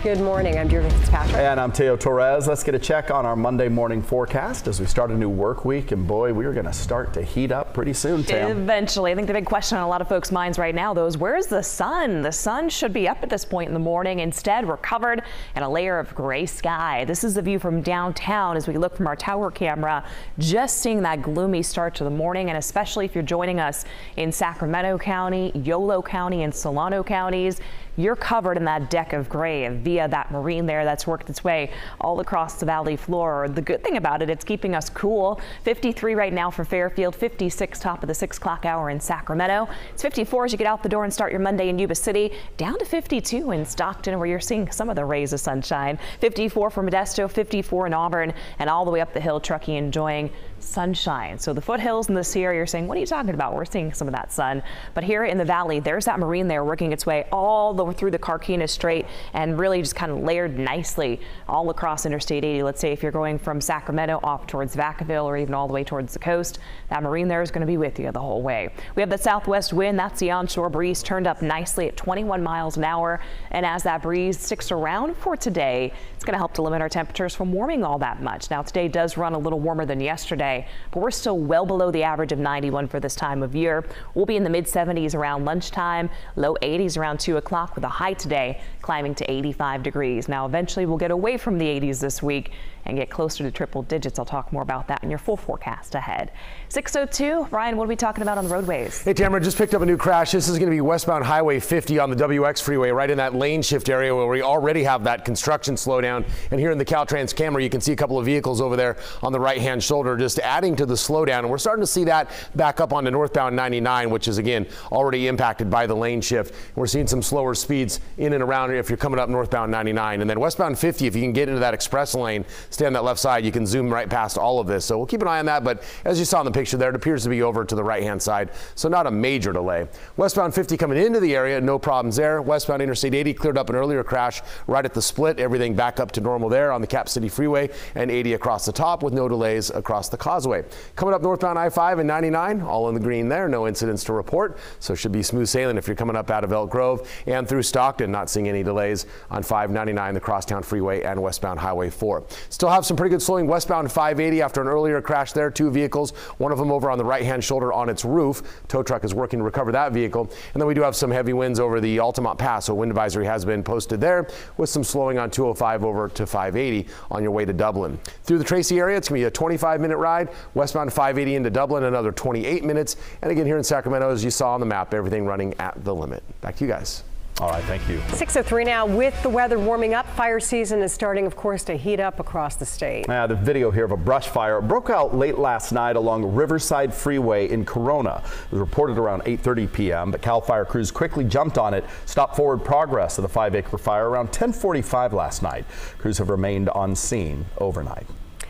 Good morning. I'm Deirdre Fitzpatrick. And I'm Teo Torres. Let's get a check on our Monday morning forecast as we start a new work week. And boy, we're going to start to heat up pretty soon, Tam. Eventually. I think the big question on a lot of folks' minds right now, though, is where's the sun? The sun should be up at this point in the morning. Instead, we're covered in a layer of gray sky. This is the view from downtown as we look from our tower camera, just seeing that gloomy start to the morning. And especially if you're joining us in Sacramento County, Yolo County, and Solano counties, you're covered in that deck of gray via that marine there that's worked its way all across the valley floor. The good thing about it, it's keeping us cool. 53 right now for Fairfield, 56 top of the 6 o'clock hour in Sacramento. It's 54 as you get out the door and start your Monday in Yuba City, down to 52 in Stockton where you're seeing some of the rays of sunshine. 54 for Modesto, 54 in Auburn, and all the way up the hill, Truckee enjoying sunshine. So the foothills in this area, you're saying, what are you talking about? We're seeing some of that sun. But here in the valley, there's that marine there working its way all the way through the Carquinez Strait and really just kind of layered nicely all across Interstate 80. Let's say if you're going from Sacramento off towards Vacaville or even all the way towards the coast, that marine there is going to be with you the whole way. We have the southwest wind. That's the onshore breeze turned up nicely at 21 miles an hour. And as that breeze sticks around for today, it's going to help to limit our temperatures from warming all that much. Now today does run a little warmer than yesterday, but we're still well below the average of 91 for this time of year. We'll be in the mid 70s around lunchtime, low 80s around 2 o'clock with a high today climbing to 85 degrees. Now eventually we'll get away from the 80s this week and get closer to triple digits. I'll talk more about that in your full forecast ahead. 6:02, Ryan, what are we talking about on the roadways? Hey, Tamara, just picked up a new crash. This is going to be westbound Highway 50 on the WX freeway, right in that lane shift area where we already have that construction slowdown. And here in the Caltrans camera, you can see a couple of vehicles over there on the right-hand shoulder, just adding to the slowdown. And we're starting to see that back up onto northbound 99, which is, again, already impacted by the lane shift. We're seeing some slower speeds in and around if you're coming up northbound 99. And then westbound 50, if you can get into that express lane, stay on that left side, you can zoom right past all of this. So we'll keep an eye on that. But as you saw in the picture there, it appears to be over to the right-hand side. So not a major delay. Westbound 50 coming into the area, no problems there. Westbound Interstate 80 cleared up an earlier crash right at the split. Everything back up to normal there on the Cap City Freeway and 80 across the top with no delays across the causeway. Coming up northbound I-5 and 99, all in the green there. No incidents to report. So should be smooth sailing if you're coming up out of Elk Grove and through Stockton. Not seeing any delays on 599, the Crosstown Freeway and westbound Highway 4. Still have some pretty good slowing westbound 580 after an earlier crash there. 2 vehicles, one of them over on the right-hand shoulder on its roof. Tow truck is working to recover that vehicle. And then we do have some heavy winds over the Altamont Pass. So wind advisory has been posted there with some slowing on 205 over to 580 on your way to Dublin. Through the Tracy area, it's going to be a 25-minute ride. Westbound 580 into Dublin, another 28 minutes. And again, here in Sacramento, as you saw on the map, everything running at the limit. Back to you guys. All right, thank you. 6:03 now. With the weather warming up, fire season is starting, of course, to heat up across the state. The video here of a brush fire broke out late last night along Riverside Freeway in Corona. It was reported around 8:30 p.m., but CAL FIRE crews quickly jumped on it, stopped forward progress of the 5-acre fire around 10:45 last night. Crews have remained on scene overnight.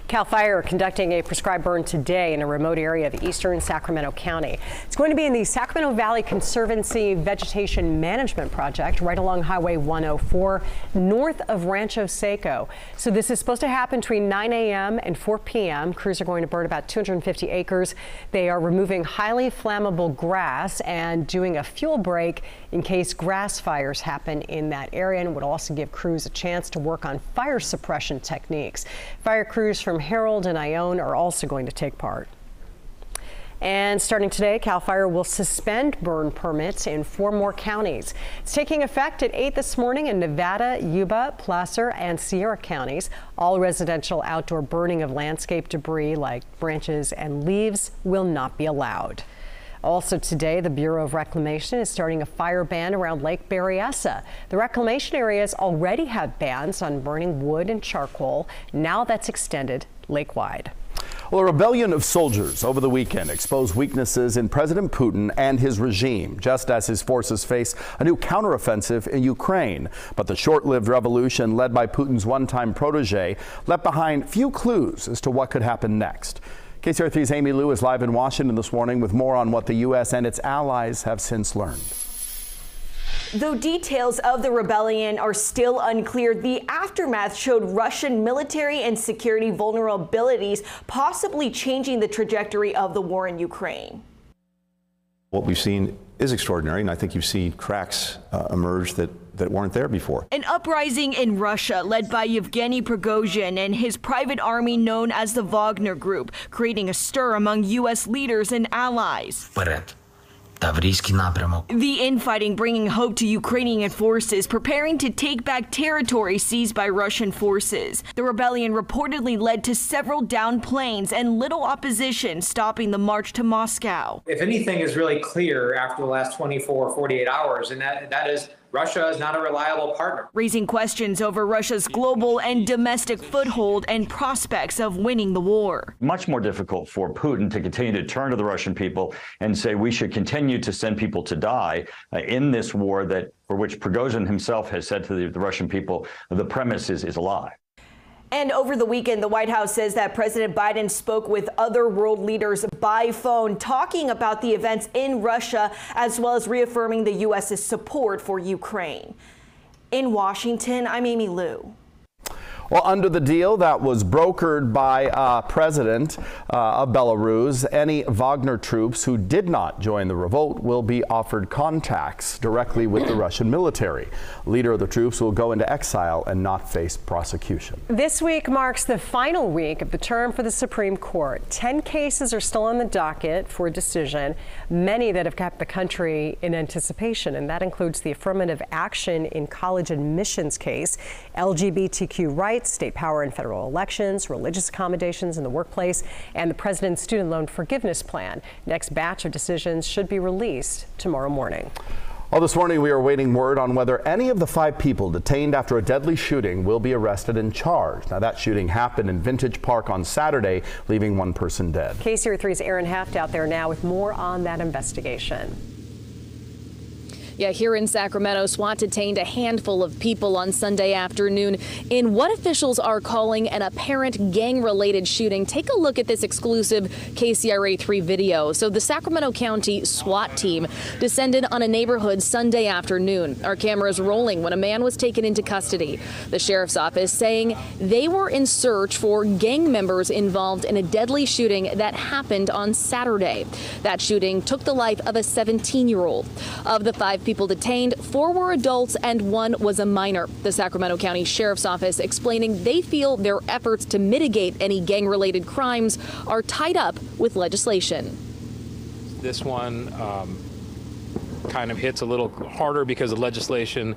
CAL FIRE conducting a prescribed burn today in a remote area of eastern Sacramento County. It's going to be in the Sacramento Valley Conservancy Vegetation Management Project right along Highway 104 north of Rancho Seco. So this is supposed to happen between 9 a.m. and 4 p.m. Crews are going to burn about 250 acres. They are removing highly flammable grass and doing a fuel break in case grass fires happen in that area, and would also give crews a chance to work on fire suppression techniques. Fire crews from Harold and Ione are also going to take part. And starting today, CAL FIRE will suspend burn permits in 4 more counties. It's taking effect at 8 this morning in Nevada, Yuba, Placer, and Sierra counties. All residential outdoor burning of landscape debris like branches and leaves will not be allowed. Also today, the Bureau of Reclamation is starting a fire ban around Lake Berryessa. The reclamation areas already have bans on burning wood and charcoal. Now that's extended lake-wide. Well, a rebellion of soldiers over the weekend exposed weaknesses in President Putin and his regime, just as his forces face a new counteroffensive in Ukraine. But the short-lived revolution led by Putin's one-time protege left behind few clues as to what could happen next. KCRA 3's Amy Lou is live in Washington this morning with more on what the U.S. and its allies have since learned. Though details of the rebellion are still unclear, the aftermath showed Russian military and security vulnerabilities, possibly changing the trajectory of the war in Ukraine. What we've seen is extraordinary, and I think you've seen cracks emerge that weren't there before. An uprising in Russia led by Yevgeny Prigozhin and his private army known as the Wagner Group, creating a stir among U.S. leaders and allies. The infighting bringing hope to Ukrainian forces preparing to take back territory seized by Russian forces. The rebellion reportedly led to several downed planes and little opposition stopping the march to Moscow. If anything is really clear after the last 24 or 48 hours, and that is Russia is not a reliable partner. Raising questions over Russia's global and domestic foothold and prospects of winning the war. Much more difficult for Putin to continue to turn to the Russian people and say we should continue to send people to die in this war for which Prigozhin himself has said to the Russian people, the premise is a lie. And over the weekend, the White House says that President Biden spoke with other world leaders by phone, talking about the events in Russia, as well as reaffirming the U.S.'s support for Ukraine. In Washington, I'm Amy Liu. Well, under the deal that was brokered by President of Belarus, any Wagner troops who did not join the revolt will be offered contacts directly with the Russian military. Leader of the troops will go into exile and not face prosecution. This week marks the final week of the term for the Supreme Court. 10 cases are still on the docket for a decision, many that have kept the country in anticipation, and that includes the affirmative action in college admissions case, LGBTQ rights, state power in federal elections, religious accommodations in the workplace, and the president's student loan forgiveness plan. Next batch of decisions should be released tomorrow morning. Well, this morning we are awaiting word on whether any of the 5 people detained after a deadly shooting will be arrested and charged. Now, that shooting happened in Vintage Park on Saturday, leaving 1 person dead. KCRA3's Aaron Heft out there now with more on that investigation. Yeah, here in Sacramento, SWAT detained a handful of people on Sunday afternoon in what officials are calling an apparent gang-related shooting. Take a look at this exclusive KCRA3 video. So the Sacramento County SWAT team descended on a neighborhood Sunday afternoon. Our cameras rolling when a man was taken into custody. The sheriff's office saying they were in search for gang members involved in a deadly shooting that happened on Saturday. That shooting took the life of a 17-year-old. Of the 5 people detained, 4 were adults and 1 was a minor. The Sacramento County Sheriff's Office explaining they feel their efforts to mitigate any gang-related crimes are tied up with legislation. This one kind of hits a little harder because the legislation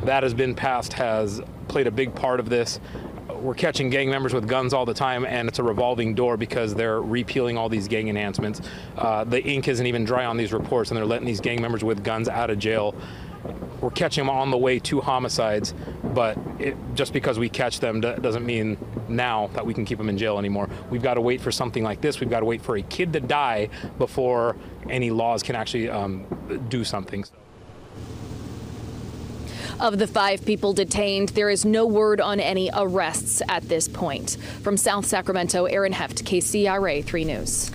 that has been passed has played a big part of this. We're catching gang members with guns all the time, and it's a revolving door because they're repealing all these gang enhancements. The ink isn't even dry on these reports, and they're letting these gang members with guns out of jail. We're catching them on the way to homicides, but just because we catch them doesn't mean now that we can keep them in jail anymore. We've got to wait for something like this. We've got to wait for a kid to die before any laws can actually do something. Of the 5 people detained, there is no word on any arrests at this point. From South Sacramento, Aaron Heft, KCRA 3 News.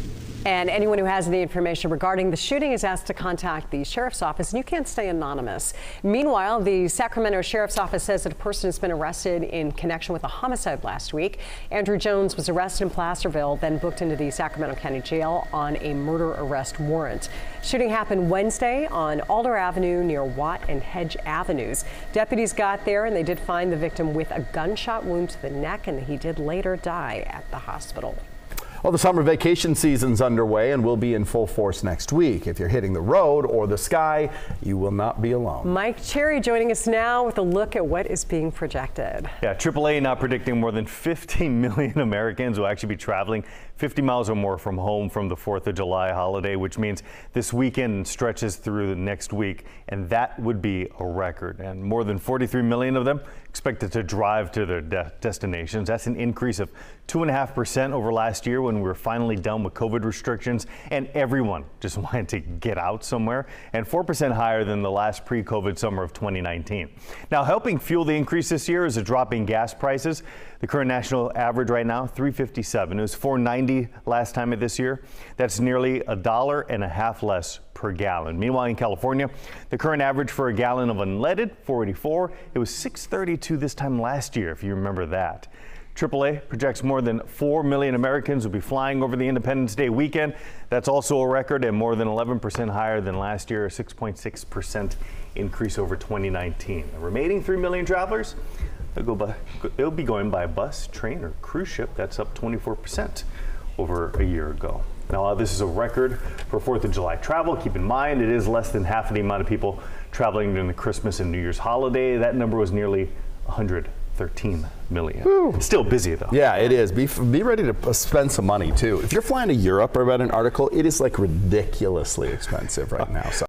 And anyone who has any information regarding the shooting is asked to contact the sheriff's office, and you can't stay anonymous. Meanwhile, the Sacramento Sheriff's Office says that a person has been arrested in connection with a homicide last week. Andrew Jones was arrested in Placerville, then booked into the Sacramento County Jail on a murder arrest warrant. Shooting happened Wednesday on Alder Avenue near Watt and Hedge Avenues. Deputies got there and they did find the victim with a gunshot wound to the neck, and he did later die at the hospital. Well, the summer vacation season's underway and will be in full force next week. If you're hitting the road or the sky, you will not be alone. Mike Cherry joining us now with a look at what is being projected. Yeah, AAA now predicting more than 15 million Americans will actually be traveling 50 miles or more from home from the 4th of July holiday, which means this weekend stretches through the next week, and that would be a record. And more than 43 million of them expected to drive to their destinations. That's an increase of 2.5% over last year when we were finally done with COVID restrictions and everyone just wanted to get out somewhere, and 4% higher than the last pre-COVID summer of 2019. Now, helping fuel the increase this year is a drop in gas prices. The current national average right now, $3.57. It was $4.90 last time of this year. That's nearly $1.50 less per gallon. Meanwhile, in California, the current average for a gallon of unleaded, $4.84. It was $6.32 this time last year, if you remember that. AAA projects more than 4 million Americans will be flying over the Independence Day weekend. That's also a record and more than 11% higher than last year, a 6.6% increase over 2019. The remaining 3 million travelers, they'll be going by bus, train, or cruise ship. That's up 24% over a year ago. Now, this is a record for 4th of July travel. Keep in mind, it is less than half of the amount of people traveling during the Christmas and New Year's holiday. That number was nearly 113 million. Woo. It's still busy, though. Yeah, it is. Be ready to spend some money, too. If you're flying to Europe, I read an article, it is like ridiculously expensive right now. So.